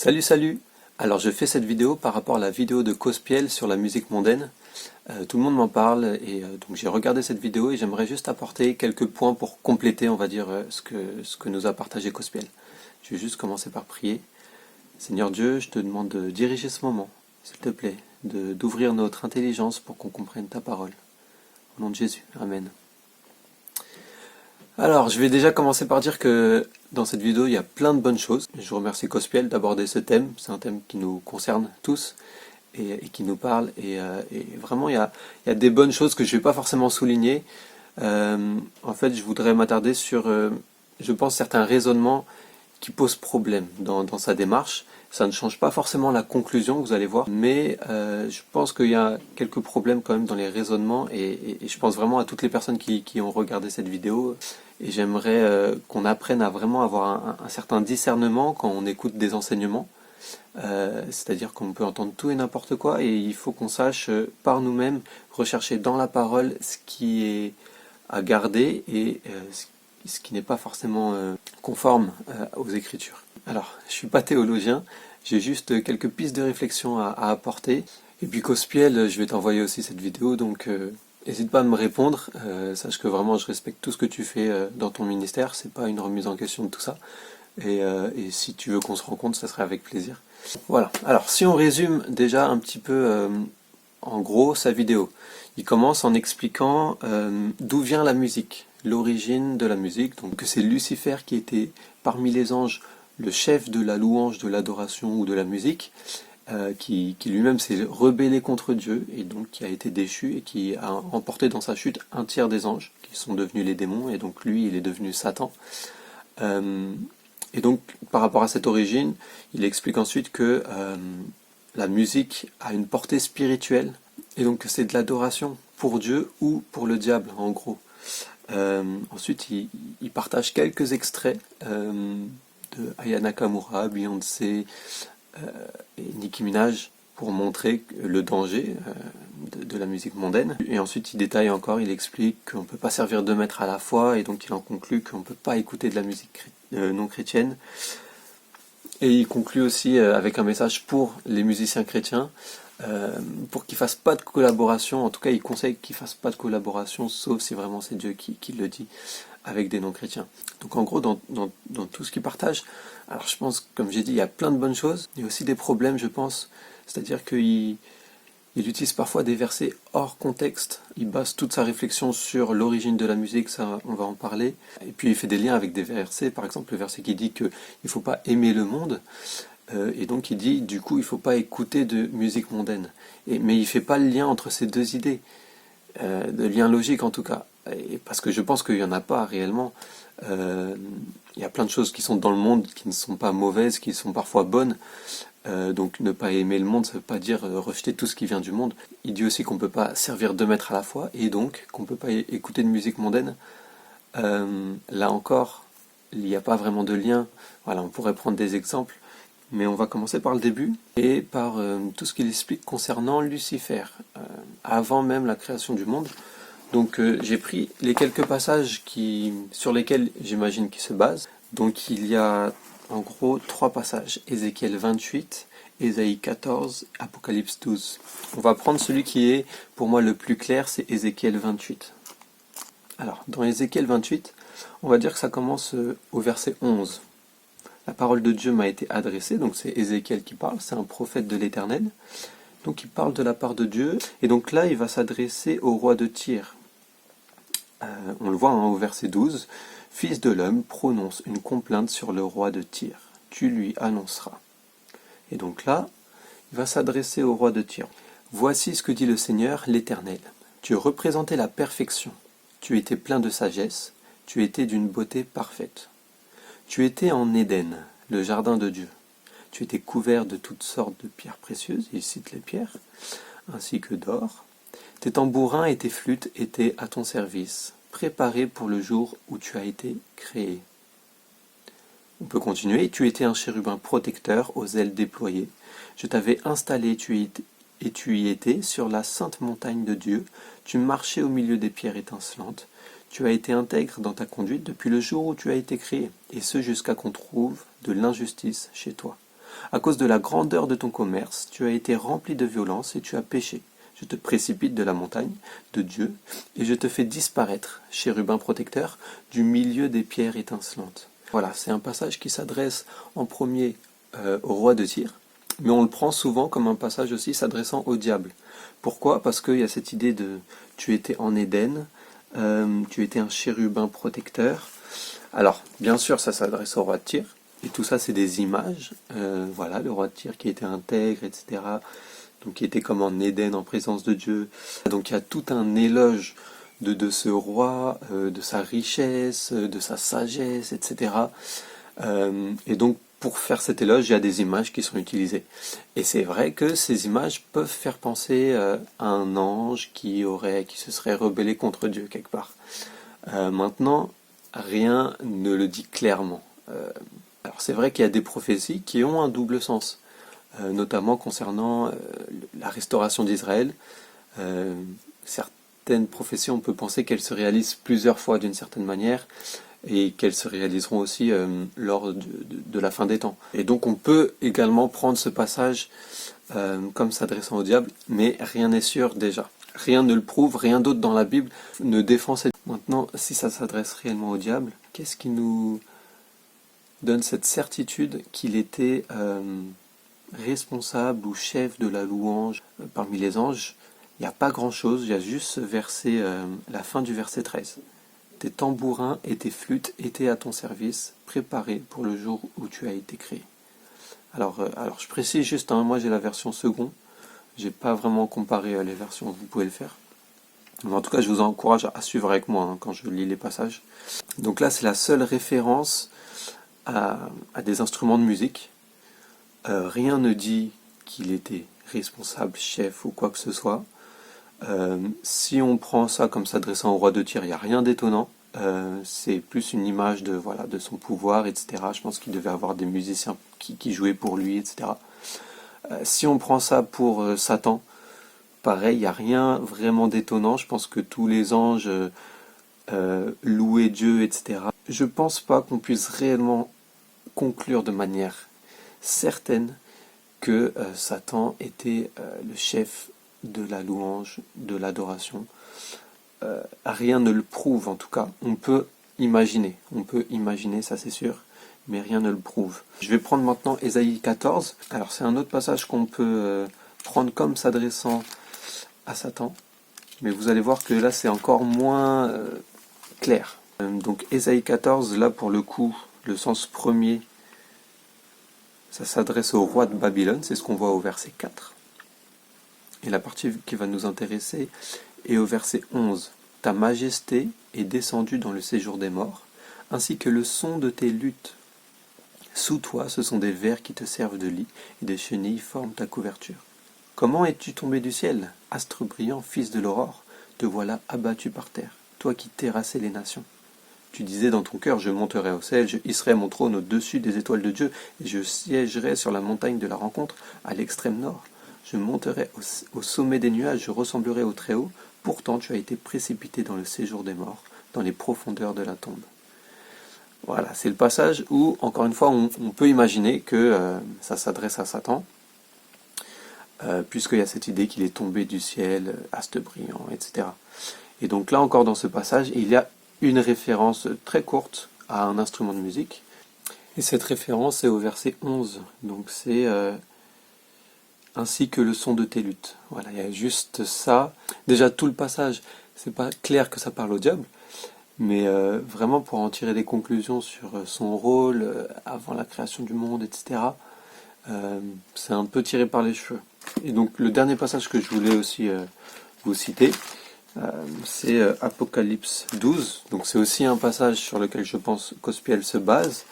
Salut, salut! Alors je fais cette vidéo par rapport à la vidéo de Cospiel sur la musique mondaine. Tout le monde m'en parle et donc j'ai regardé cette vidéo et j'aimerais juste apporter quelques points pour compléter, on va dire, ce que nous a partagé Cospiel. Je vais juste commencer par prier. Seigneur Dieu, je te demande de diriger ce moment, s'il te plaît, d'ouvrir notre intelligence pour qu'on comprenne ta parole. Au nom de Jésus, Amen. Alors, je vais déjà commencer par dire que dans cette vidéo, il y a plein de bonnes choses. Je remercie Cospiel d'aborder ce thème. C'est un thème qui nous concerne tous et qui nous parle. Et vraiment, il y a des bonnes choses que je ne vais pas forcément souligner. En fait, je voudrais m'attarder sur, je pense, certains raisonnements qui posent problème dans sa démarche. Ça ne change pas forcément la conclusion, vous allez voir, mais je pense qu'il y a quelques problèmes quand même dans les raisonnements et je pense vraiment à toutes les personnes qui ont regardé cette vidéo et j'aimerais qu'on apprenne à vraiment avoir un certain discernement quand on écoute des enseignements, c'est-à-dire qu'on peut entendre tout et n'importe quoi et il faut qu'on sache par nous-mêmes rechercher dans la parole ce qui est à garder et ce qui n'est pas forcément conforme aux Écritures. Alors, je suis pas théologien, j'ai juste quelques pistes de réflexion à apporter. Et puis Cospiel, je vais t'envoyer aussi cette vidéo, donc n'hésite pas à me répondre. Sache que vraiment je respecte tout ce que tu fais dans ton ministère, c'est pas une remise en question de tout ça. Et si tu veux qu'on se rencontre, ça serait avec plaisir. Voilà, alors si on résume déjà un petit peu en gros sa vidéo. Il commence en expliquant d'où vient la musique, l'origine de la musique, donc que c'est Lucifer qui était parmi les anges le chef de la louange, de l'adoration ou de la musique, qui lui-même s'est rebellé contre Dieu et donc qui a été déchu et qui a emporté dans sa chute un tiers des anges qui sont devenus les démons et donc lui il est devenu Satan. Et donc par rapport à cette origine, il explique ensuite que la musique a une portée spirituelle et donc c'est de l'adoration pour Dieu ou pour le diable en gros. Ensuite il partage quelques extraits de Aya Nakamura, Beyoncé et Nicki Minaj pour montrer le danger de la musique mondaine. Et ensuite il détaille encore, il explique qu'on ne peut pas servir deux maîtres à la fois et donc il en conclut qu'on ne peut pas écouter de la musique non chrétienne. Et il conclut aussi avec un message pour les musiciens chrétiens, pour qu'ils ne fassent pas de collaboration, en tout cas il conseille qu'ils ne fassent pas de collaboration, sauf si vraiment c'est Dieu qui le dit, avec des non-chrétiens. Donc en gros, dans tout ce qu'il partage, alors je pense, comme j'ai dit, il y a plein de bonnes choses, il y a aussi des problèmes, je pense, c'est-à-dire qu'il utilise parfois des versets hors contexte, il base toute sa réflexion sur l'origine de la musique, ça on va en parler, et puis il fait des liens avec des versets, par exemple le verset qui dit qu'il ne faut pas aimer le monde, et donc il dit du coup il ne faut pas écouter de musique mondaine. Mais il ne fait pas le lien entre ces deux idées, de lien logique en tout cas, et parce que je pense qu'il n'y en a pas réellement. Il y a plein de choses qui sont dans le monde qui ne sont pas mauvaises, qui sont parfois bonnes. Donc ne pas aimer le monde, ça ne veut pas dire rejeter tout ce qui vient du monde. Il dit aussi qu'on ne peut pas servir deux maîtres à la fois, et donc qu'on ne peut pas écouter de musique mondaine. Là encore, il n'y a pas vraiment de lien. Voilà, on pourrait prendre des exemples, mais on va commencer par le début, et par tout ce qu'il explique concernant Lucifer, avant même la création du monde. Donc j'ai pris les quelques passages sur lesquels j'imagine qu'il se base. Donc il y a en gros 3 passages, Ézéchiel 28, Ésaïe 14, Apocalypse 12. On va prendre celui qui est pour moi le plus clair, c'est Ézéchiel 28. Alors dans Ézéchiel 28, on va dire que ça commence au verset 11. La parole de Dieu m'a été adressée, donc c'est Ézéchiel qui parle, c'est un prophète de l'Éternel. Donc il parle de la part de Dieu, et donc là il va s'adresser au roi de Tyr. On le voit au verset 12, « Fils de l'homme, prononce une complainte sur le roi de Tyr, tu lui annonceras. » Et donc là, il va s'adresser au roi de Tyr. « Voici ce que dit le Seigneur, l'Éternel. Tu représentais la perfection, tu étais plein de sagesse, tu étais d'une beauté parfaite. Tu étais en Éden, le jardin de Dieu. Tu étais couvert de toutes sortes de pierres précieuses, il cite les pierres, ainsi que d'or. Tes tambourins et tes flûtes étaient à ton service, préparés pour le jour où tu as été créé. » On peut continuer. « Tu étais un chérubin protecteur aux ailes déployées. Je t'avais installé et tu y étais sur la sainte montagne de Dieu. Tu marchais au milieu des pierres étincelantes. Tu as été intègre dans ta conduite depuis le jour où tu as été créé, et ce jusqu'à qu'on trouve de l'injustice chez toi. À cause de la grandeur de ton commerce, tu as été rempli de violence et tu as péché. Je te précipite de la montagne de Dieu et je te fais disparaître, chérubin protecteur, du milieu des pierres étincelantes. Voilà, c'est un passage qui s'adresse en premier au roi de Tyr, mais on le prend souvent comme un passage aussi s'adressant au diable. Pourquoi? Parce qu'il y a cette idée de tu étais en Éden, tu étais un chérubin protecteur. Alors, bien sûr, ça s'adresse au roi de Tyr, et tout ça, c'est des images. Voilà, le roi de Tyr qui était intègre, etc. Donc, qui était comme en Éden, en présence de Dieu. Donc, il y a tout un éloge de ce roi, de sa richesse, de sa sagesse, etc. Et donc, pour faire cet éloge, il y a des images qui sont utilisées. Et c'est vrai que ces images peuvent faire penser à un ange qui se serait rebellé contre Dieu quelque part. Maintenant, rien ne le dit clairement. Alors c'est vrai qu'il y a des prophéties qui ont un double sens, notamment concernant la restauration d'Israël. Certaines prophéties, on peut penser qu'elles se réalisent plusieurs fois d'une certaine manière, et qu'elles se réaliseront aussi lors de la fin des temps. Et donc on peut également prendre ce passage comme s'adressant au diable, mais rien n'est sûr déjà. Rien ne le prouve, rien d'autre dans la Bible ne défend cette... Maintenant, si ça s'adresse réellement au diable, qu'est-ce qui nous donne cette certitude qu'il était responsable ou chef de la louange parmi les anges? Il n'y a pas grand-chose, il y a juste ce verset, la fin du verset 13. Tes tambourins et tes flûtes étaient à ton service, préparés pour le jour où tu as été créé. Alors je précise juste, moi j'ai la version second, j'ai pas vraiment comparé les versions, vous pouvez le faire. Mais en tout cas, je vous encourage à suivre avec moi quand je lis les passages. Donc là, c'est la seule référence à des instruments de musique. Rien ne dit qu'il était responsable, chef ou quoi que ce soit. Si on prend ça comme s'adressant au roi de Tyr, il n'y a rien d'étonnant. C'est plus une image de son pouvoir, etc. Je pense qu'il devait avoir des musiciens qui jouaient pour lui, etc. Si on prend ça pour Satan, pareil, il n'y a rien vraiment d'étonnant. Je pense que tous les anges louaient Dieu, etc. Je pense pas qu'on puisse réellement conclure de manière certaine que Satan était le chef de la louange, de l'adoration. Rien ne le prouve en tout cas. On peut imaginer, ça c'est sûr, mais rien ne le prouve. Je vais prendre maintenant Ésaïe 14. Alors c'est un autre passage qu'on peut prendre comme s'adressant à Satan, mais vous allez voir que là c'est encore moins clair. Donc Ésaïe 14, là pour le coup, le sens premier, ça s'adresse au roi de Babylone, c'est ce qu'on voit au verset 4. Et la partie qui va nous intéresser est au verset 11. Ta majesté est descendue dans le séjour des morts, ainsi que le son de tes luttes. Sous toi, ce sont des vers qui te servent de lit, et des chenilles forment ta couverture. Comment es-tu tombé du ciel, astre brillant, fils de l'aurore? Te voilà abattu par terre, toi qui terrassais les nations. Tu disais dans ton cœur, je monterai au ciel, je hisserai mon trône au-dessus des étoiles de Dieu, et je siégerai sur la montagne de la rencontre, à l'extrême nord. Je monterai au sommet des nuages, je ressemblerai au Très-Haut. Pourtant tu as été précipité dans le séjour des morts, dans les profondeurs de la tombe. Voilà, c'est le passage où, encore une fois, on peut imaginer que ça s'adresse à Satan, puisqu'il y a cette idée qu'il est tombé du ciel, astre brillant, etc. Et donc là encore dans ce passage, il y a une référence très courte à un instrument de musique, et cette référence est au verset 11, donc c'est ainsi que le son de tes luttes. Voilà, il y a juste ça. Déjà tout le passage, c'est pas clair que ça parle au diable, mais vraiment pour en tirer des conclusions sur son rôle avant la création du monde, etc., c'est un peu tiré par les cheveux. Et donc le dernier passage que je voulais aussi vous citer, c'est Apocalypse 12. Donc c'est aussi un passage sur lequel je pense qu'Ospiel se base.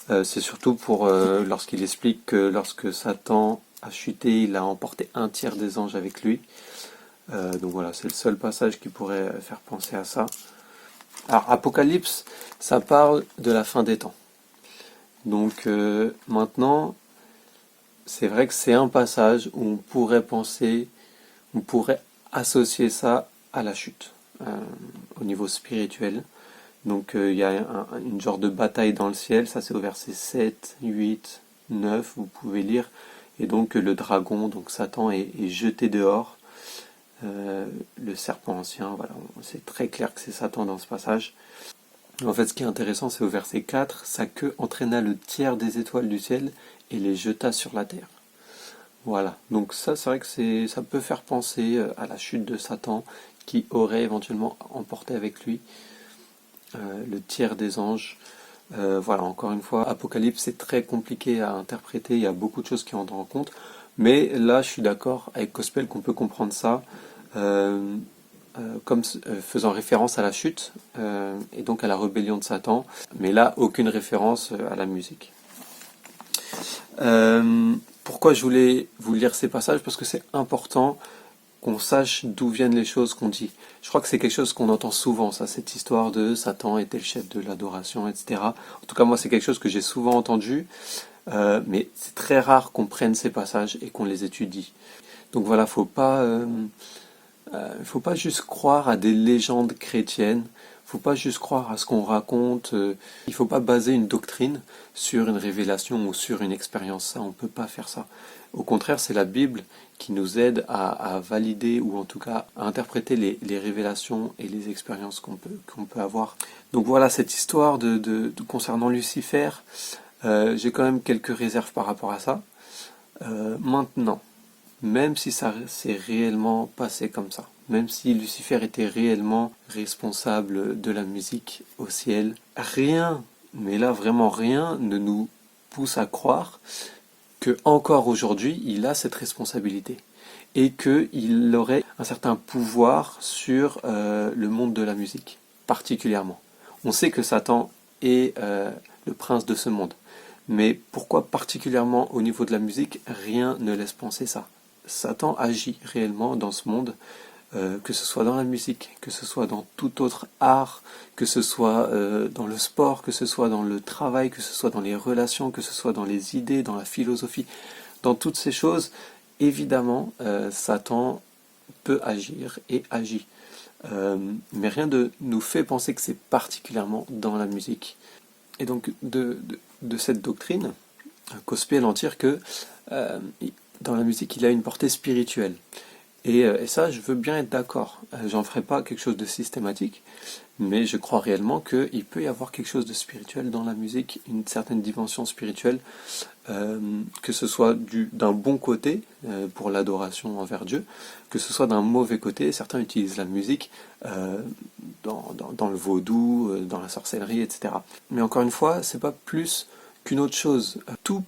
C'est surtout pour lorsqu'il explique que lorsque Satan a chuté, il a emporté un tiers des anges avec lui. Donc voilà, c'est le seul passage qui pourrait faire penser à ça. Alors Apocalypse, ça parle de la fin des temps. Donc maintenant, c'est vrai que c'est un passage où on pourrait penser, on pourrait associer ça à la chute, au niveau spirituel. Donc il y a une genre de bataille dans le ciel, ça c'est au verset 7, 8, 9, vous pouvez lire. Et donc le dragon, donc Satan, est jeté dehors. Le serpent ancien, voilà, c'est très clair que c'est Satan dans ce passage. En fait, ce qui est intéressant, c'est au verset 4, sa queue entraîna le tiers des étoiles du ciel et les jeta sur la terre. Voilà, donc ça, c'est vrai que ça peut faire penser à la chute de Satan, qui aurait éventuellement emporté avec lui le tiers des anges. Voilà, encore une fois, Apocalypse, c'est très compliqué à interpréter, il y a beaucoup de choses qui entrent en compte, mais là, je suis d'accord avec Gospel qu'on peut comprendre ça euh, comme faisant référence à la chute et donc à la rébellion de Satan, mais là, aucune référence à la musique. Pourquoi je voulais vous lire ces passages? Parce que c'est important qu'on sache d'où viennent les choses qu'on dit. Je crois que c'est quelque chose qu'on entend souvent, ça, cette histoire de Satan était le chef de l'adoration, etc. En tout cas, moi, c'est quelque chose que j'ai souvent entendu, mais c'est très rare qu'on prenne ces passages et qu'on les étudie. Donc voilà, faut pas juste croire à des légendes chrétiennes, faut pas juste croire à ce qu'on raconte, il faut pas baser une doctrine sur une révélation ou sur une expérience, ça on peut pas faire ça. Au contraire, c'est la Bible qui nous aide à valider ou en tout cas à interpréter les révélations et les expériences qu'on peut avoir. Donc voilà, cette histoire concernant Lucifer, j'ai quand même quelques réserves par rapport à ça. Maintenant, même si ça s'est réellement passé comme ça, même si Lucifer était réellement responsable de la musique au ciel, rien, mais là vraiment rien, ne nous pousse à croire que encore aujourd'hui il a cette responsabilité et qu'il aurait un certain pouvoir sur le monde de la musique, particulièrement. On sait que Satan est le prince de ce monde, mais pourquoi particulièrement au niveau de la musique, rien ne laisse penser ça. Satan agit réellement dans ce monde, que ce soit dans la musique, que ce soit dans tout autre art, que ce soit dans le sport, que ce soit dans le travail, que ce soit dans les relations, que ce soit dans les idées, dans la philosophie, dans toutes ces choses, évidemment, Satan peut agir et agit. Mais rien ne nous fait penser que c'est particulièrement dans la musique. Et donc de cette doctrine, Gospel en tire que dans la musique, il a une portée spirituelle. Et ça, je veux bien être d'accord. J'en ferai pas quelque chose de systématique, mais je crois réellement qu'il peut y avoir quelque chose de spirituel dans la musique, une certaine dimension spirituelle, que ce soit d'un bon côté pour l'adoration envers Dieu, que ce soit d'un mauvais côté. Certains utilisent la musique dans le vaudou, dans la sorcellerie, etc. Mais encore une fois, c'est pas plus qu'une autre chose. Tout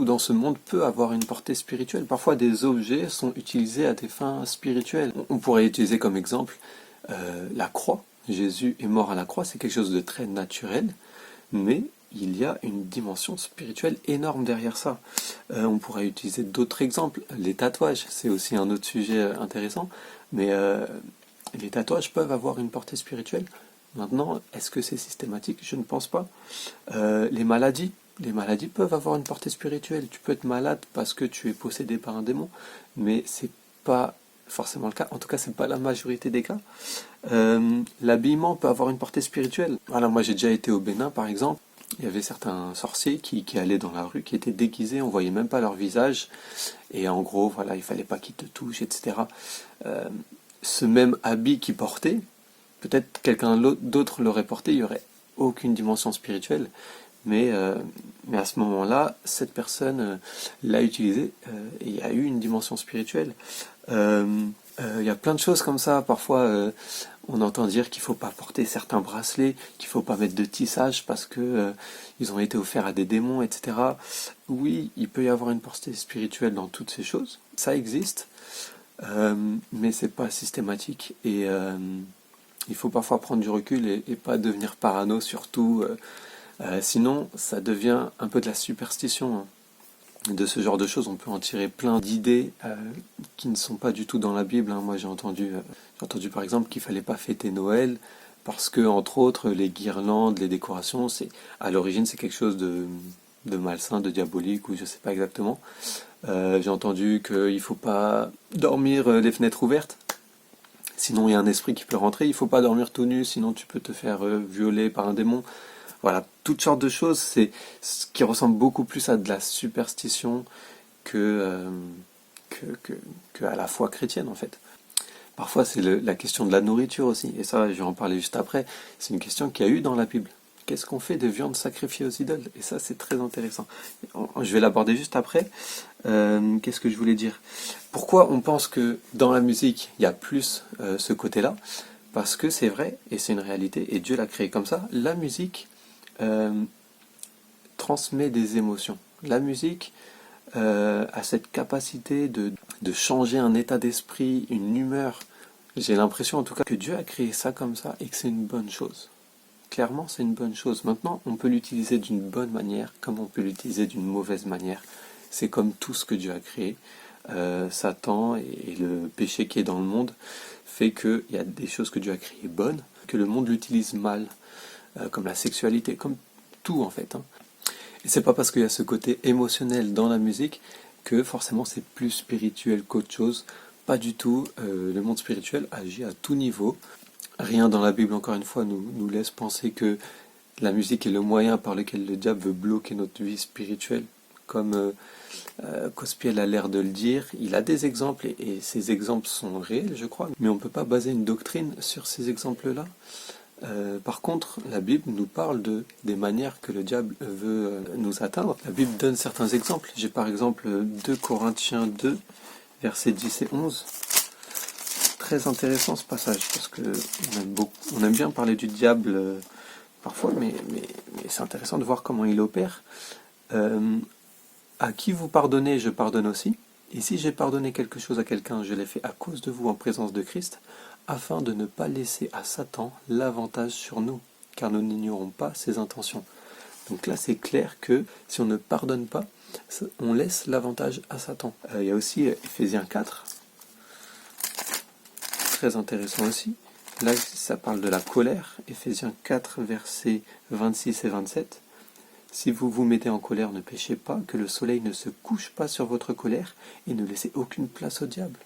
dans ce monde peut avoir une portée spirituelle. Parfois, des objets sont utilisés à des fins spirituelles. On pourrait utiliser comme exemple la croix. Jésus est mort à la croix, c'est quelque chose de très naturel, mais il y a une dimension spirituelle énorme derrière ça. On pourrait utiliser d'autres exemples. Les tatouages, c'est aussi un autre sujet intéressant, mais les tatouages peuvent avoir une portée spirituelle. Maintenant, est-ce que c'est systématique? Je ne pense pas. Les maladies peuvent avoir une portée spirituelle. Tu peux être malade parce que tu es possédé par un démon, mais c'est pas forcément le cas. En tout cas, c'est pas la majorité des cas. L'habillement peut avoir une portée spirituelle. Voilà, moi j'ai déjà été au Bénin, par exemple. Il y avait certains sorciers qui allaient dans la rue, qui étaient déguisés, on voyait même pas leur visage, et en gros, voilà, il fallait pas qu'ils te touchent, etc. Ce même habit qu'ils portaient, peut-être quelqu'un d'autre l'aurait porté, il n'y aurait aucune dimension spirituelle, mais à ce moment-là, cette personne l'a utilisé et il y a eu une dimension spirituelle. Il y a plein de choses comme ça. Parfois, on entend dire qu'il ne faut pas porter certains bracelets, qu'il ne faut pas mettre de tissage parce que ils ont été offerts à des démons, etc. Oui, il peut y avoir une portée spirituelle dans toutes ces choses. Ça existe, mais c'est pas systématique et il faut parfois prendre du recul et pas devenir parano surtout. Sinon, ça devient un peu de la superstition. Hein. De ce genre de choses, on peut en tirer plein d'idées qui ne sont pas du tout dans la Bible. Hein. Moi, j'ai entendu par exemple qu'il fallait pas fêter Noël parce que, entre autres, les guirlandes, les décorations, à l'origine, c'est quelque chose de malsain, de diabolique, ou je sais pas exactement. J'ai entendu qu'il faut pas dormir les fenêtres ouvertes. Sinon, il y a un esprit qui peut rentrer. Il faut pas dormir tout nu, sinon tu peux te faire violer par un démon. Voilà, toutes sortes de choses, c'est ce qui ressemble beaucoup plus à de la superstition que, que à la foi chrétienne en fait. Parfois c'est la question de la nourriture aussi, et ça je vais en parler juste après, c'est une question qu'il y a eu dans la Bible. Qu'est-ce qu'on fait des viandes sacrifiées aux idoles? Et ça c'est très intéressant. Je vais l'aborder juste après. Qu'est-ce que je voulais dire? Pourquoi on pense que dans la musique il y a plus ce côté-là? Parce que c'est vrai, et c'est une réalité, et Dieu l'a créé comme ça, la musique euh, transmet des émotions. La musique a cette capacité de changer un état d'esprit, une humeur. J'ai l'impression en tout cas que Dieu a créé ça comme ça et que c'est une bonne chose. Clairement, c'est une bonne chose. Maintenant, on peut l'utiliser d'une bonne manière comme on peut l'utiliser d'une mauvaise manière. C'est comme tout ce que Dieu a créé. Satan et le péché qui est dans le monde fait qu'il y a des choses que Dieu a créées bonnes, que le monde l'utilise mal, comme la sexualité, comme tout en fait. Hein. Et c'est pas parce qu'il y a ce côté émotionnel dans la musique que forcément c'est plus spirituel qu'autre chose. Pas du tout. Le monde spirituel agit à tout niveau. Rien dans la Bible, encore une fois, nous laisse penser que la musique est le moyen par lequel le diable veut bloquer notre vie spirituelle. Comme Cospiel a l'air de le dire, il a des exemples et ces exemples sont réels, je crois, mais on ne peut pas baser une doctrine sur ces exemples-là. Par contre, la Bible nous parle des manières que le diable veut nous atteindre. La Bible donne certains exemples. J'ai par exemple 2 Corinthiens 2, versets 10 et 11. Très intéressant ce passage, parce que on aime bien parler du diable parfois, mais c'est intéressant de voir comment il opère. À qui vous pardonnez, je pardonne aussi. Et si j'ai pardonné quelque chose à quelqu'un, je l'ai fait à cause de vous en présence de Christ, afin de ne pas laisser à Satan l'avantage sur nous, car nous n'ignorons pas ses intentions. Donc là, c'est clair que si on ne pardonne pas, on laisse l'avantage à Satan. Il y a aussi Ephésiens 4, très intéressant aussi. Là, ça parle de la colère. Ephésiens 4, versets 26 et 27. Si vous vous mettez en colère, ne péchez pas, que le soleil ne se couche pas sur votre colère et ne laissez aucune place au diable.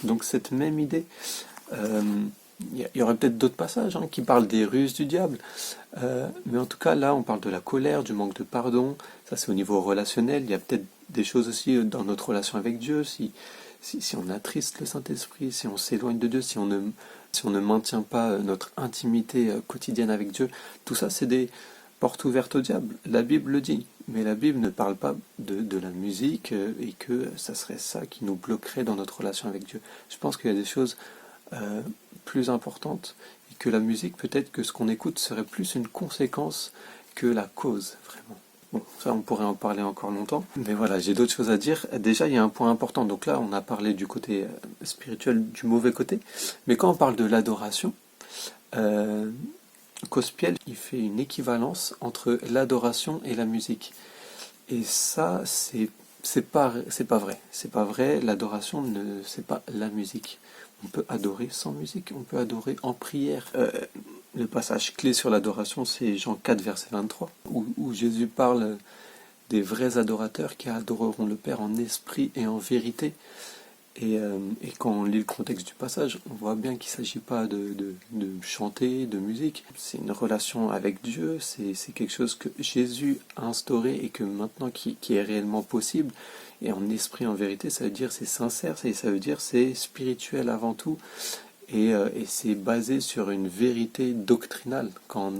Donc cette même idée, il y aurait peut-être d'autres passages qui parlent des ruses du diable, mais en tout cas là on parle de la colère, du manque de pardon, ça c'est au niveau relationnel, il y a peut-être des choses aussi dans notre relation avec Dieu, si on attriste le Saint-Esprit, si on s'éloigne de Dieu, si on ne maintient pas notre intimité quotidienne avec Dieu, tout ça c'est des portes ouvertes au diable. La Bible le dit, mais la Bible ne parle pas de la musique et que ça serait ça qui nous bloquerait dans notre relation avec Dieu. Je pense qu'il y a des choses plus importantes et que la musique, peut-être que ce qu'on écoute serait plus une conséquence que la cause, vraiment. Bon, ça on pourrait en parler encore longtemps, mais voilà, j'ai d'autres choses à dire. Déjà, il y a un point important, donc là on a parlé du côté spirituel, du mauvais côté, mais quand on parle de l'adoration, Cospiel, il fait une équivalence entre l'adoration et la musique. Et ça, c'est pas vrai. C'est pas vrai. L'adoration, c'est pas la musique. On peut adorer sans musique. On peut adorer en prière. Le passage clé sur l'adoration, c'est Jean 4, verset 23, où Jésus parle des vrais adorateurs qui adoreront le Père en esprit et en vérité. Et quand on lit le contexte du passage, on voit bien qu'il ne s'agit pas de chanter, de musique. C'est une relation avec Dieu, c'est quelque chose que Jésus a instauré et que maintenant qui est réellement possible. Et en esprit, en vérité, ça veut dire c'est sincère, ça veut dire c'est spirituel avant tout. Et c'est basé sur une vérité doctrinale. Quand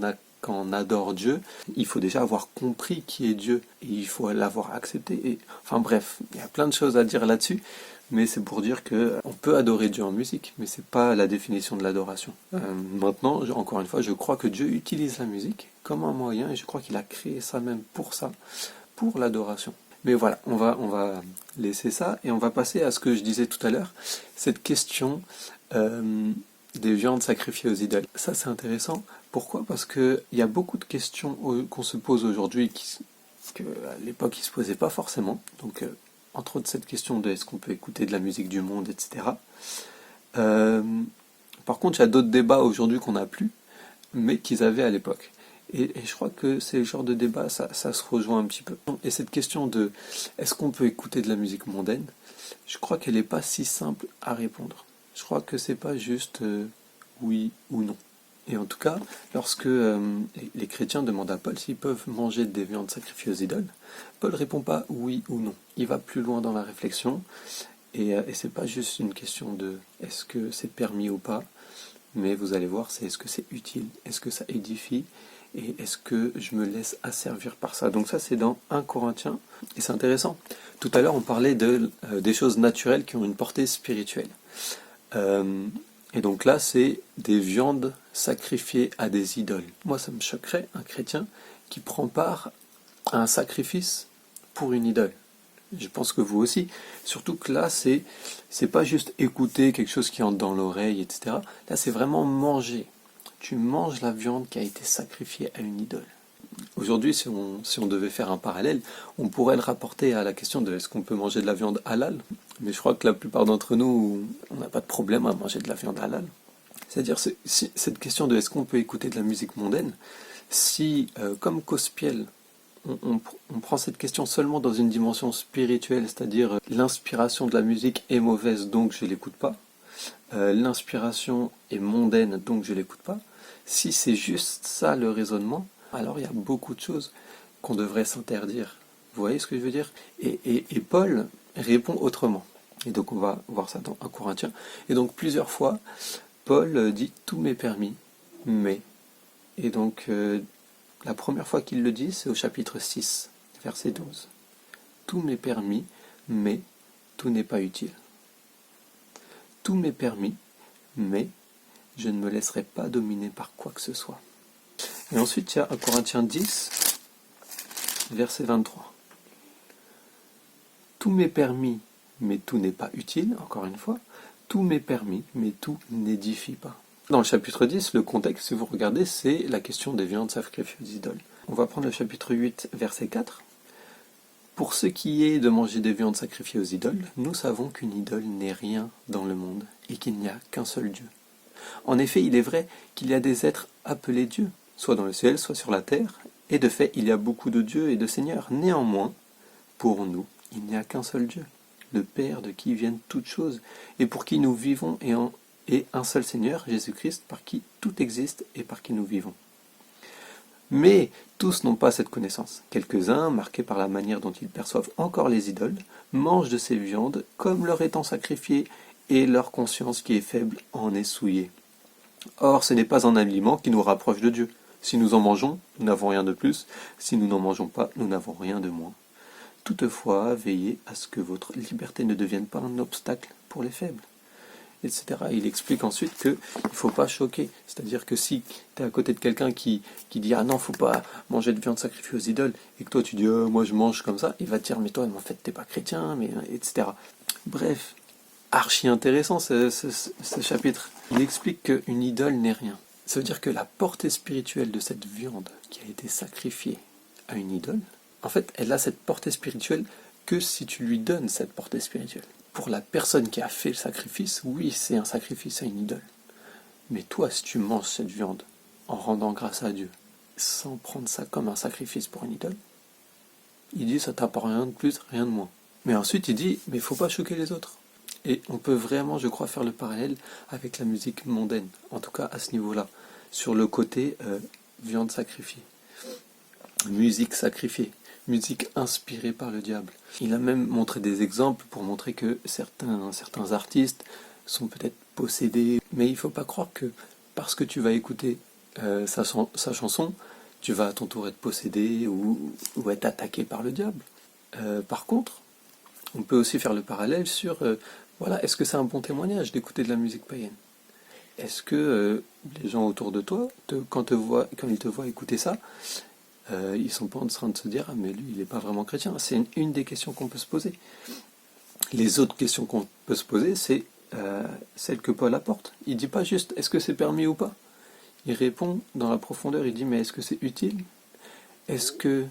on adore Dieu, il faut déjà avoir compris qui est Dieu. Et il faut l'avoir accepté. Et, enfin bref, il y a plein de choses à dire là-dessus. Mais c'est pour dire que on peut adorer Dieu en musique, mais c'est pas la définition de l'adoration. Maintenant, encore une fois, je crois que Dieu utilise la musique comme un moyen, et je crois qu'il a créé ça même pour ça, pour l'adoration. Mais voilà, on va laisser ça, et on va passer à ce que je disais tout à l'heure, cette question des viandes sacrifiées aux idoles. Ça, c'est intéressant. Pourquoi? Parce qu'il y a beaucoup de questions qu'on se pose aujourd'hui qu'à l'époque, ils ne se posaient pas forcément. Donc, entre autres cette question de est-ce qu'on peut écouter de la musique du monde, etc. Par contre, il y a d'autres débats aujourd'hui qu'on n'a plus, mais qu'ils avaient à l'époque. Et je crois que c'est le genre de débat, ça se rejoint un petit peu. Et cette question de est-ce qu'on peut écouter de la musique mondaine, je crois qu'elle n'est pas si simple à répondre. Je crois que c'est pas juste oui ou non. Et en tout cas, lorsque les chrétiens demandent à Paul s'ils peuvent manger des viandes sacrifiées aux idoles, Paul répond pas oui ou non. Il va plus loin dans la réflexion, et c'est pas juste une question de est-ce que c'est permis ou pas, mais vous allez voir, c'est est-ce que c'est utile, est-ce que ça édifie, et est-ce que je me laisse asservir par ça. Donc ça, c'est dans 1 Corinthiens, et c'est intéressant. Tout à l'heure, on parlait des choses naturelles qui ont une portée spirituelle. Et donc là, c'est des viandes sacrifiées à des idoles. Moi, ça me choquerait un chrétien qui prend part à un sacrifice pour une idole. Je pense que vous aussi. Surtout que là, c'est pas juste écouter quelque chose qui entre dans l'oreille, etc. Là, c'est vraiment manger. Tu manges la viande qui a été sacrifiée à une idole. Aujourd'hui, si on devait faire un parallèle, on pourrait le rapporter à la question de est-ce qu'on peut manger de la viande halal? Mais je crois que la plupart d'entre nous, on n'a pas de problème à manger de la viande halal. C'est-à-dire, cette question de est-ce qu'on peut écouter de la musique mondaine, si, comme Cospiel, on prend cette question seulement dans une dimension spirituelle, c'est-à-dire l'inspiration de la musique est mauvaise, donc je l'écoute pas, l'inspiration est mondaine, donc je l'écoute pas, si c'est juste ça le raisonnement, alors il y a beaucoup de choses qu'on devrait s'interdire. Vous voyez ce que je veux dire? Et Paul répond autrement. Et donc on va voir ça dans 1 Corinthiens. Et donc plusieurs fois, Paul dit tout m'est permis, mais. Et donc la première fois qu'il le dit, c'est au chapitre 6, verset 12. Tout m'est permis, mais tout n'est pas utile. Tout m'est permis, mais je ne me laisserai pas dominer par quoi que ce soit. Et ensuite, il y a 1 Corinthiens 10, verset 23. Tout m'est permis, mais tout n'est pas utile, encore une fois. Tout m'est permis, mais tout n'édifie pas. Dans le chapitre 10, le contexte, si vous regardez, c'est la question des viandes sacrifiées aux idoles. On va prendre le chapitre 8, verset 4. Pour ce qui est de manger des viandes sacrifiées aux idoles, nous savons qu'une idole n'est rien dans le monde et qu'il n'y a qu'un seul Dieu. En effet, il est vrai qu'il y a des êtres appelés dieux, soit dans le ciel, soit sur la terre, et de fait, il y a beaucoup de dieux et de seigneurs. Néanmoins, pour nous, il n'y a qu'un seul Dieu, le Père de qui viennent toutes choses, et pour qui nous vivons, et un seul Seigneur, Jésus-Christ, par qui tout existe et par qui nous vivons. Mais tous n'ont pas cette connaissance. Quelques-uns, marqués par la manière dont ils perçoivent encore les idoles, mangent de ces viandes comme leur étant sacrifiées, et leur conscience qui est faible en est souillée. Or, ce n'est pas un aliment qui nous rapproche de Dieu. Si nous en mangeons, nous n'avons rien de plus. Si nous n'en mangeons pas, nous n'avons rien de moins. Toutefois, veillez à ce que votre liberté ne devienne pas un obstacle pour les faibles, etc. Il explique ensuite qu'il ne faut pas choquer. C'est-à-dire que si tu es à côté de quelqu'un qui dit « Ah non, il ne faut pas manger de viande sacrifiée aux idoles », et que toi tu dis « moi je mange comme ça », il va te dire « Mais toi, en fait, tu n'es pas chrétien, mais etc. » Bref, archi intéressant ce chapitre. Il explique qu'une idole n'est rien. Ça veut dire que la portée spirituelle de cette viande qui a été sacrifiée à une idole, en fait, elle a cette portée spirituelle que si tu lui donnes cette portée spirituelle. Pour la personne qui a fait le sacrifice, oui, c'est un sacrifice à une idole. Mais toi, si tu manges cette viande en rendant grâce à Dieu, sans prendre ça comme un sacrifice pour une idole, il dit ça t'apporte rien de plus, rien de moins. Mais ensuite, il dit, mais il ne faut pas choquer les autres. Et on peut vraiment, je crois, faire le parallèle avec la musique mondaine, en tout cas à ce niveau-là, sur le côté viande sacrifiée, musique sacrifiée, musique inspirée par le diable. Il a même montré des exemples pour montrer que certains artistes sont peut-être possédés, mais il ne faut pas croire que parce que tu vas écouter sa chanson, tu vas à ton tour être possédé ou être attaqué par le diable. Par contre, on peut aussi faire le parallèle sur, voilà, est-ce que c'est un bon témoignage d'écouter de la musique païenne? Est-ce que les gens autour de toi, quand ils te voient écouter ça, ils sont pas en train de se dire « Ah mais lui, il n'est pas vraiment chrétien ». C'est une des questions qu'on peut se poser. Les autres questions qu'on peut se poser, c'est celle que Paul apporte. Il dit pas juste « Est-ce que c'est permis ou pas ?» Il répond dans la profondeur, il dit « Mais est-ce que c'est utile? Est-ce que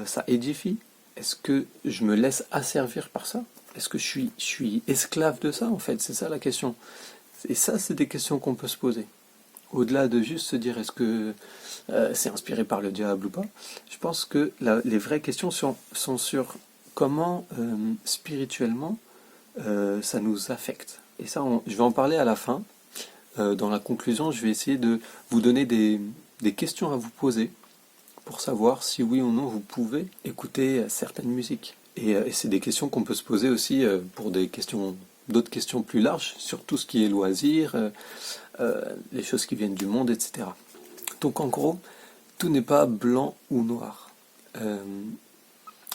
ça édifie? Est-ce que je me laisse asservir par ça? Est-ce que je suis esclave de ça, en fait? C'est ça la question. Et ça, c'est des questions qu'on peut se poser. Au-delà de juste se dire est-ce que c'est inspiré par le diable ou pas, je pense que les vraies questions sont sur comment spirituellement ça nous affecte. Et ça, je vais en parler à la fin. dans la conclusion, je vais essayer de vous donner des questions à vous poser pour savoir si oui ou non vous pouvez écouter certaines musiques. Et c'est des questions qu'on peut se poser aussi pour d'autres questions plus larges, sur tout ce qui est loisirs, les choses qui viennent du monde, etc. Donc en gros, tout n'est pas blanc ou noir.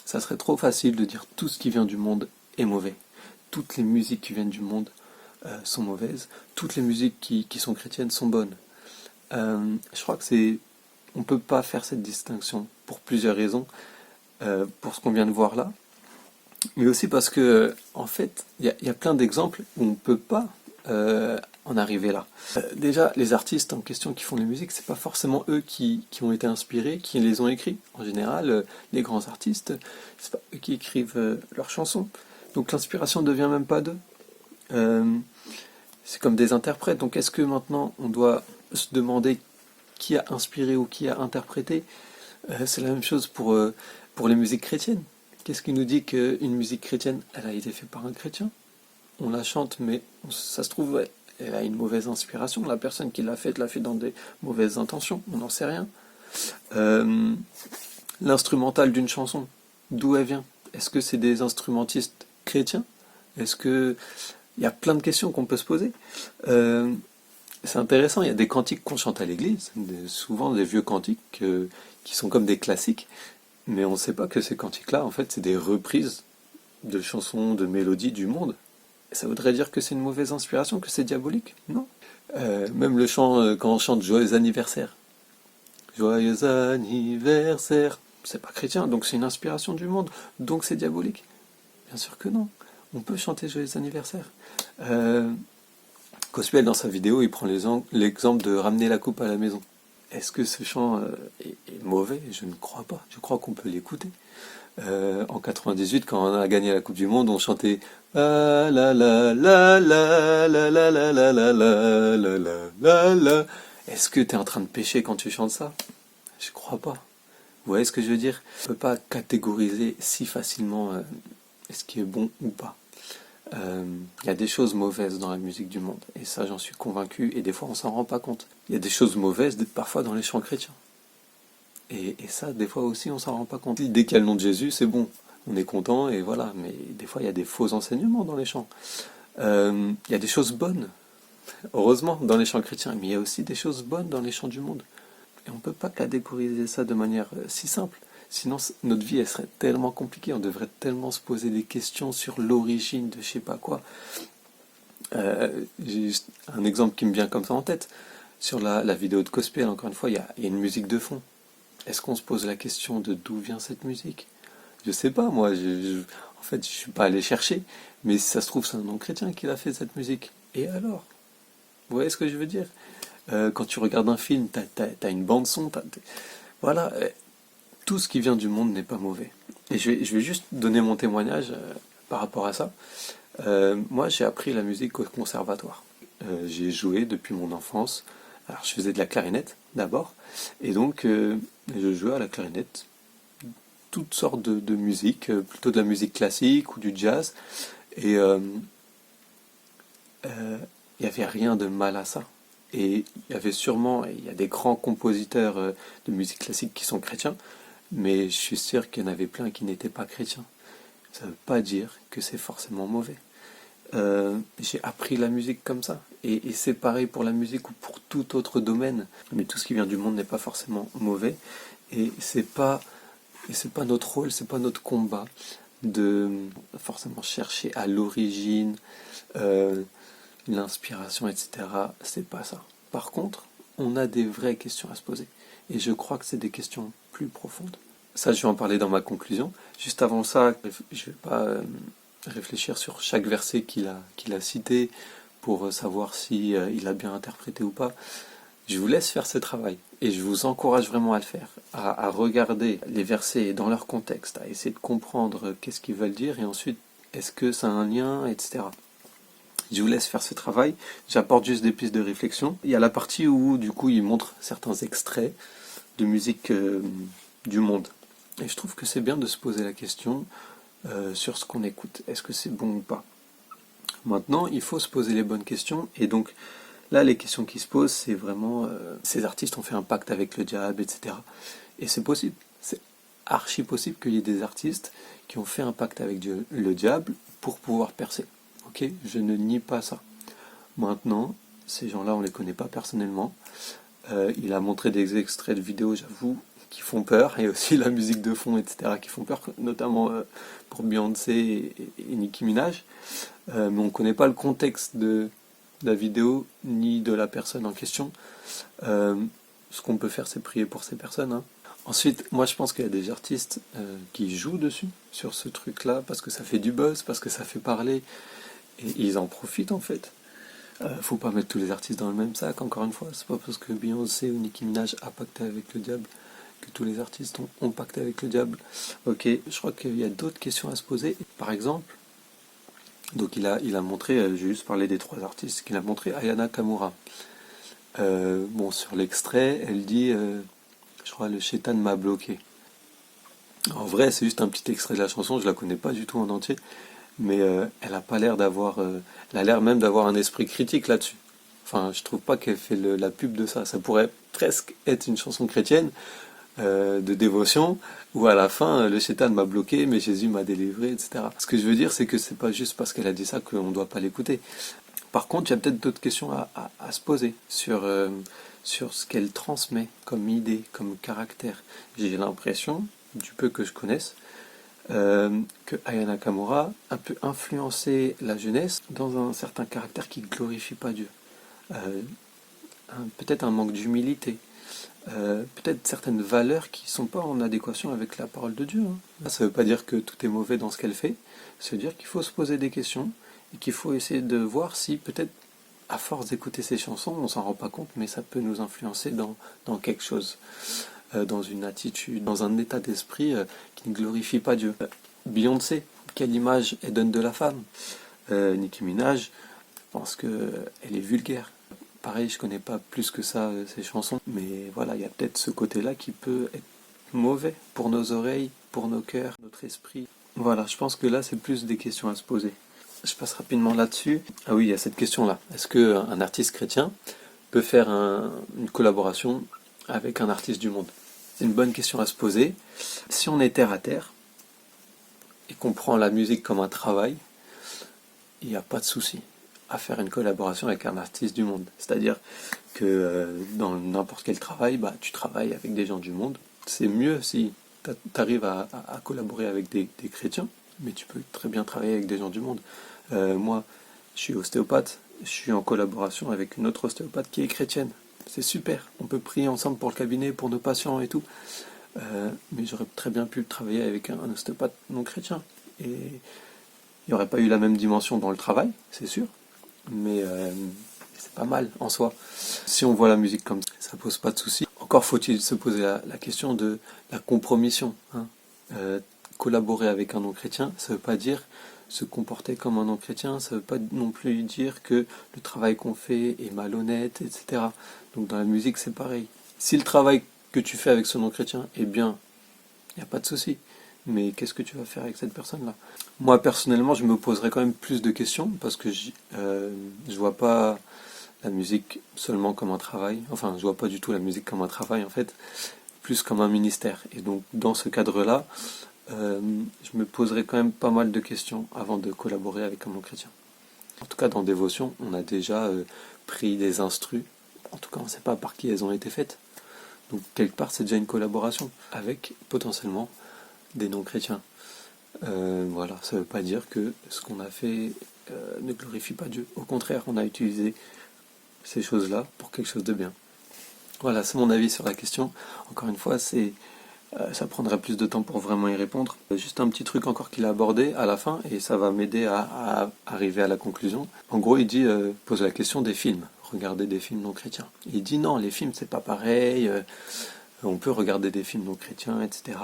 Ça serait trop facile de dire tout ce qui vient du monde est mauvais. Toutes les musiques qui viennent du monde sont mauvaises. Toutes les musiques qui sont chrétiennes sont bonnes. Je crois que on peut pas faire cette distinction pour plusieurs raisons, pour ce qu'on vient de voir là, mais aussi parce que en fait, il y a plein d'exemples où on peut pas en arriver là. Déjà, les artistes en question qui font les musiques, c'est pas forcément eux qui ont été inspirés, qui les ont écrits. En général, les grands artistes, c'est pas eux qui écrivent leurs chansons. Donc l'inspiration ne devient même pas d'eux. C'est comme des interprètes. Donc est-ce que maintenant on doit se demander qui a inspiré ou qui a interprété? C'est la même chose pour les musiques chrétiennes. Qu'est-ce qui nous dit qu'une musique chrétienne, elle a été faite par un chrétien? On la chante, mais ça se trouve, ouais, elle a une mauvaise inspiration. La personne qui l'a fait dans des mauvaises intentions. On n'en sait rien. L'instrumental d'une chanson, d'où elle vient? Est-ce que c'est des instrumentistes chrétiens? Est-ce que... Il y a plein de questions qu'on peut se poser. C'est intéressant, il y a des cantiques qu'on chante à l'église, souvent des vieux cantiques qui sont comme des classiques, mais on ne sait pas que ces cantiques-là, en fait, c'est des reprises de chansons, de mélodies du monde. Et ça voudrait dire que c'est une mauvaise inspiration, que c'est diabolique? Non. Même le chant, quand on chante Joyeux anniversaire. Joyeux anniversaire. C'est pas chrétien, donc c'est une inspiration du monde, donc c'est diabolique. Bien sûr que non. On peut chanter Joyeux anniversaire. Gospel, dans sa vidéo, il prend l'exemple de ramener la coupe à la maison. Est-ce que ce chant est mauvais? Je ne crois pas. Je crois qu'on peut l'écouter. En 98, quand on a gagné la Coupe du Monde, on chantait la la la la la la la la la la la la la la. Est-ce que tu es en train de pécher quand tu chantes ça? Je crois pas. Vous voyez ce que je veux dire? On peut pas catégoriser si facilement ce qui est bon ou pas. Il y a des choses mauvaises dans la musique du monde, et ça j'en suis convaincu, et des fois on s'en rend pas compte. Il y a des choses mauvaises parfois dans les chants chrétiens. Et ça, des fois aussi, on s'en rend pas compte. Dès qu'il y a le nom de Jésus, c'est bon, on est content, et voilà. Mais des fois, il y a des faux enseignements dans les chants. Il y a des choses bonnes, heureusement, dans les chants chrétiens, mais il y a aussi des choses bonnes dans les chants du monde. Et on ne peut pas catégoriser ça de manière si simple. Sinon, notre vie, elle serait tellement compliquée. On devrait tellement se poser des questions sur l'origine de je sais pas quoi. J'ai un exemple qui me vient comme ça en tête. Sur la vidéo de Gospel, encore une fois, il y a une musique de fond. Est-ce qu'on se pose la question de d'où vient cette musique? Je sais pas, moi. En fait, je suis pas allé chercher. Mais si ça se trouve, c'est un non-chrétien qui a fait cette musique. Et alors? Vous voyez ce que je veux dire? Quand tu regardes un film, t'as une bande-son. Voilà. Tout ce qui vient du monde n'est pas mauvais. Et je vais juste donner mon témoignage par rapport à ça. Moi, j'ai appris la musique au conservatoire. J'ai joué depuis mon enfance. Alors, je faisais de la clarinette d'abord. Et donc, je jouais à la clarinette toutes sortes de musique, plutôt de la musique classique ou du jazz. Et il n'y avait rien de mal à ça. Et il y avait sûrement, il y a des grands compositeurs de musique classique qui sont chrétiens, mais je suis sûr qu'il y en avait plein qui n'étaient pas chrétiens. Ça ne veut pas dire que c'est forcément mauvais. J'ai appris la musique comme ça. Et c'est pareil pour la musique ou pour tout autre domaine. Mais tout ce qui vient du monde n'est pas forcément mauvais. Et c'est pas notre rôle, c'est pas notre combat de forcément chercher à l'origine l'inspiration, etc. C'est pas ça. Par contre, on a des vraies questions à se poser. Et je crois que c'est des questions plus profondes. Ça, je vais en parler dans ma conclusion. Juste avant ça, je vais pas réfléchir sur chaque verset qu'il a cité pour savoir si il a bien interprété ou pas. Je vous laisse faire ce travail et je vous encourage vraiment à le faire, à regarder les versets dans leur contexte, à essayer de comprendre qu'est-ce qu'ils veulent dire et ensuite est-ce que ça a un lien, etc. Je vous laisse faire ce travail, j'apporte juste des pistes de réflexion. Il y a la partie où du coup il montre certains extraits de musique du monde. Et je trouve que c'est bien de se poser la question sur ce qu'on écoute. Est-ce que c'est bon ou pas? Maintenant, il faut se poser les bonnes questions et donc Là, les questions qui se posent, c'est vraiment ces artistes ont fait un pacte avec le diable, etc. Et c'est possible, c'est archi possible qu'il y ait des artistes qui ont fait un pacte avec Dieu, le diable pour pouvoir percer. Ok, je ne nie pas ça. Maintenant, ces gens-là, on les connaît pas personnellement. Il a montré des extraits de vidéos, j'avoue, qui font peur, et aussi la musique de fond, etc., qui font peur, notamment pour Beyoncé et Nicki Minaj. Mais on ne connaît pas le contexte de la vidéo, ni de la personne en question. Ce qu'on peut faire, c'est prier pour ces personnes. Hein. Ensuite, moi je pense qu'il y a des artistes qui jouent dessus, sur ce truc-là, parce que ça fait du buzz, parce que ça fait parler, et ils en profitent en fait. Faut pas mettre tous les artistes dans le même sac, encore une fois. C'est pas parce que Beyoncé ou Nicki Minaj a pacté avec le diable que tous les artistes ont pacté avec le diable. Ok, je crois qu'il y a d'autres questions à se poser. Par exemple, donc il a montré, j'ai juste parlé des 3 artistes qu'il a montré, Ayana Kamura. Bon, sur l'extrait, elle dit, je crois, le Shaitan m'a bloqué. En vrai, c'est juste un petit extrait de la chanson, je la connais pas du tout en entier, mais elle a pas l'air d'avoir, elle a l'air même d'avoir un esprit critique là-dessus. Enfin, je trouve pas qu'elle fait la pub de ça. Ça pourrait presque être une chanson chrétienne de dévotion, où à la fin, le Shaitan m'a bloqué, mais Jésus m'a délivré, etc. Ce que je veux dire, c'est que c'est pas juste parce qu'elle a dit ça qu'on ne doit pas l'écouter. Par contre, il y a peut-être d'autres questions à se poser sur ce qu'elle transmet comme idée, comme caractère. J'ai l'impression, du peu que je connaisse, que Aya Nakamura a pu influencer la jeunesse dans un certain caractère qui ne glorifie pas Dieu. Peut-être un manque d'humilité, peut-être certaines valeurs qui ne sont pas en adéquation avec la parole de Dieu. Hein. Ça ne veut pas dire que tout est mauvais dans ce qu'elle fait, ça veut dire qu'il faut se poser des questions et qu'il faut essayer de voir si peut-être à force d'écouter ces chansons, on s'en rend pas compte, mais ça peut nous influencer dans quelque chose, dans une attitude, dans un état d'esprit qui ne glorifie pas Dieu. Beyoncé, quelle image elle donne de la femme? Nicki Minaj, je pense qu'elle est vulgaire. Pareil, je connais pas plus que ça ces chansons, mais voilà, il y a peut-être ce côté-là qui peut être mauvais pour nos oreilles, pour nos cœurs, notre esprit. Voilà, je pense que là, c'est plus des questions à se poser. Je passe rapidement là-dessus. Ah oui, il y a cette question-là. Est-ce qu'un artiste chrétien peut faire une collaboration avec un artiste du monde? C'est une bonne question à se poser. Si on est terre à terre et qu'on prend la musique comme un travail, il n'y a pas de souci à faire une collaboration avec un artiste du monde. C'est-à-dire que dans n'importe quel travail, bah, tu travailles avec des gens du monde. C'est mieux si tu arrives à collaborer avec des chrétiens, mais tu peux très bien travailler avec des gens du monde. Moi, je suis ostéopathe, je suis en collaboration avec une autre ostéopathe qui est chrétienne. C'est super, on peut prier ensemble pour le cabinet, pour nos patients et tout. Mais j'aurais très bien pu travailler avec un ostéopathe non chrétien. Et il n'y aurait pas eu la même dimension dans le travail, c'est sûr, mais c'est pas mal en soi. Si on voit la musique comme ça pose pas de souci. Encore faut-il se poser la question de la compromission. Hein. Collaborer avec un non-chrétien, ça ne veut pas dire se comporter comme un non-chrétien, ça ne veut pas non plus dire que le travail qu'on fait est malhonnête, etc. Donc dans la musique, c'est pareil. Si le travail que tu fais avec ce non-chrétien est bien, il n'y a pas de souci. Mais qu'est-ce que tu vas faire avec cette personne-là? Moi, personnellement, je me poserais quand même plus de questions, parce que je vois pas la musique seulement comme un travail. Enfin, je vois pas du tout la musique comme un travail, en fait, plus comme un ministère. Et donc, dans ce cadre-là, je me poserais quand même pas mal de questions avant de collaborer avec un non-chrétien. En tout cas, dans Dévotion, on a déjà pris des instrus. En tout cas, on ne sait pas par qui elles ont été faites. Donc, quelque part, c'est déjà une collaboration avec, potentiellement, des non-chrétiens. Voilà, ça ne veut pas dire que ce qu'on a fait ne glorifie pas Dieu. Au contraire, on a utilisé ces choses-là pour quelque chose de bien. Voilà, c'est mon avis sur la question. Encore une fois, ça prendrait plus de temps pour vraiment y répondre. Juste un petit truc encore qu'il a abordé à la fin, et ça va m'aider à arriver à la conclusion. En gros, il dit, pose la question des films. Regarder des films non chrétiens. Il dit non, les films c'est pas pareil. On peut regarder des films non chrétiens, etc.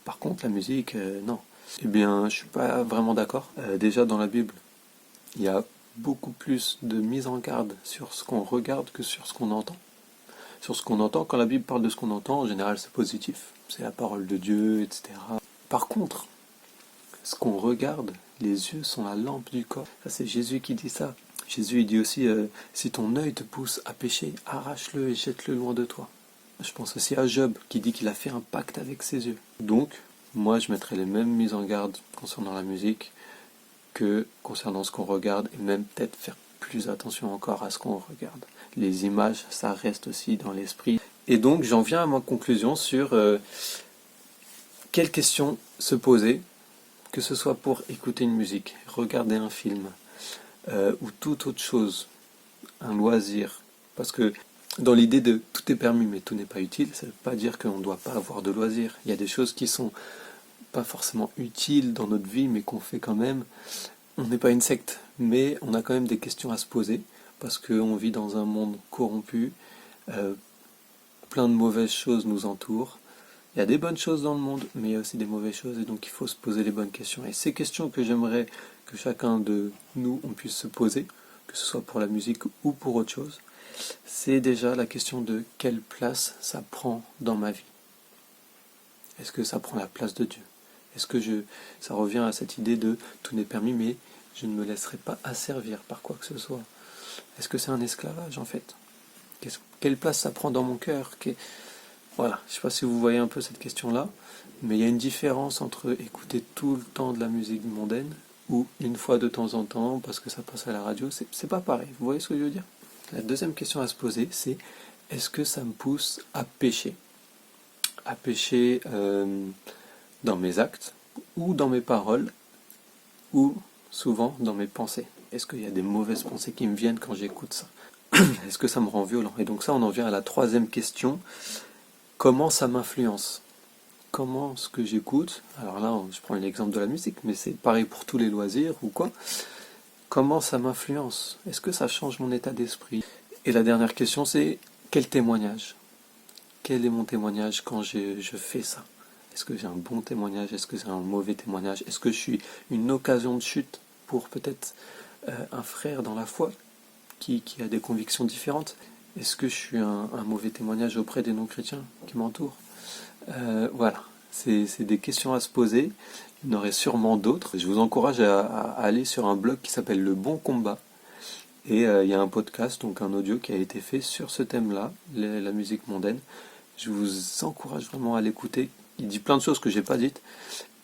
Par contre, la musique, non. Eh bien, je suis pas vraiment d'accord. Déjà dans la Bible, il y a beaucoup plus de mise en garde sur ce qu'on regarde que sur ce qu'on entend. Sur ce qu'on entend, quand la Bible parle de ce qu'on entend, en général c'est positif. C'est la parole de Dieu, etc. Par contre, ce qu'on regarde, les yeux sont la lampe du corps. Ça c'est Jésus qui dit ça. Jésus il dit aussi, si ton œil te pousse à pécher, arrache-le et jette-le loin de toi. Je pense aussi à Job qui dit qu'il a fait un pacte avec ses yeux. Donc, moi je mettrais les mêmes mises en garde concernant la musique que concernant ce qu'on regarde, et même peut-être faire plus attention encore à ce qu'on regarde. Les images, ça reste aussi dans l'esprit. Et donc j'en viens à ma conclusion sur quelles questions se poser, que ce soit pour écouter une musique, regarder un film, ou toute autre chose, un loisir. Parce que dans l'idée de tout est permis mais tout n'est pas utile, ça ne veut pas dire qu'on ne doit pas avoir de loisirs. Il y a des choses qui sont pas forcément utiles dans notre vie mais qu'on fait quand même. On n'est pas une secte, mais on a quand même des questions à se poser parce qu'on vit dans un monde corrompu, plein de mauvaises choses nous entourent. Il y a des bonnes choses dans le monde, mais il y a aussi des mauvaises choses, et donc il faut se poser les bonnes questions. Et ces questions que j'aimerais que chacun de nous on puisse se poser, que ce soit pour la musique ou pour autre chose, c'est déjà la question de quelle place ça prend dans ma vie. Est-ce que ça prend la place de Dieu? Est-ce que ça revient à cette idée de tout n'est permis, mais je ne me laisserai pas asservir par quoi que ce soit? Est-ce que c'est un esclavage en fait? Quelle place ça prend dans mon cœur? Voilà, je ne sais pas si vous voyez un peu cette question-là, mais il y a une différence entre écouter tout le temps de la musique mondaine ou une fois de temps en temps parce que ça passe à la radio, c'est pas pareil. Vous voyez ce que je veux dire? La deuxième question à se poser, c'est est-ce que ça me pousse à pécher? À pécher dans mes actes ou dans mes paroles ou souvent dans mes pensées. Est-ce qu'il y a des mauvaises pensées qui me viennent quand j'écoute ça? Est-ce que ça me rend violent? Et donc ça, on en vient à la troisième question. Comment ça m'influence? Comment ce que j'écoute, alors là je prends l'exemple de la musique, mais c'est pareil pour tous les loisirs ou quoi, comment ça m'influence? Est-ce que ça change mon état d'esprit? Et la dernière question c'est, quel témoignage? Quel est mon témoignage quand je fais ça? Est-ce que j'ai un bon témoignage? Est-ce que j'ai un mauvais témoignage? Est-ce que je suis une occasion de chute pour peut-être un frère dans la foi qui a des convictions différentes? Est-ce que je suis un mauvais témoignage auprès des non-chrétiens qui m'entourent? Voilà, c'est des questions à se poser. Il y en aurait sûrement d'autres. Je vous encourage à aller sur un blog qui s'appelle Le Bon Combat. Et il y a un podcast, donc un audio qui a été fait sur ce thème-là, la musique mondaine. Je vous encourage vraiment à l'écouter. Il dit plein de choses que j'ai pas dites.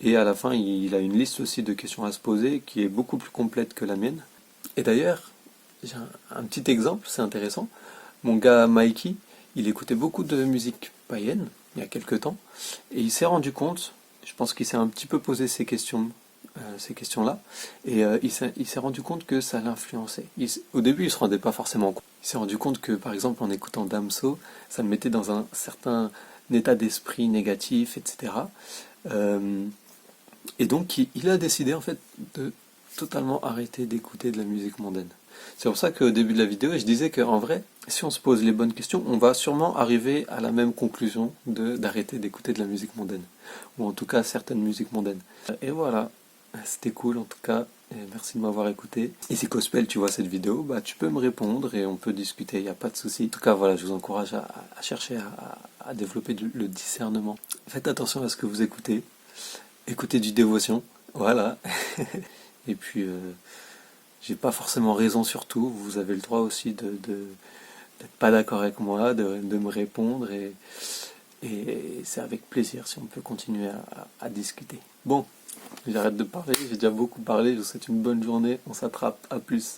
Et à la fin, il a une liste aussi de questions à se poser qui est beaucoup plus complète que la mienne. Et d'ailleurs, j'ai un petit exemple, c'est intéressant. Mon gars Mikey, il écoutait beaucoup de musique païenne il y a quelques temps, et il s'est rendu compte, je pense qu'il s'est un petit peu posé ces questions-là, et il s'est rendu compte que ça l'influençait. Au début, il se rendait pas forcément compte. Il s'est rendu compte que, par exemple, en écoutant Damso, ça le mettait dans un certain état d'esprit négatif, etc. Et donc, il a décidé, en fait, de totalement arrêter d'écouter de la musique mondaine. C'est pour ça qu'au début de la vidéo, je disais qu'en vrai, si on se pose les bonnes questions, on va sûrement arriver à la même conclusion d'arrêter d'écouter de la musique mondaine. Ou en tout cas, certaines musiques mondaines. Et voilà, c'était cool en tout cas. Et merci de m'avoir écouté. Et si Cospel, tu vois cette vidéo, bah tu peux me répondre et on peut discuter, il n'y a pas de souci. En tout cas, voilà, je vous encourage à chercher à développer le discernement. Faites attention à ce que vous écoutez. Écoutez du dévotion, voilà. Et puis, j'ai pas forcément raison sur tout. Vous avez le droit aussi d'être pas d'accord avec moi, de me répondre. Et c'est avec plaisir si on peut continuer à discuter. Bon, j'arrête de parler, j'ai déjà beaucoup parlé. Je vous souhaite une bonne journée. On s'attrape. À plus.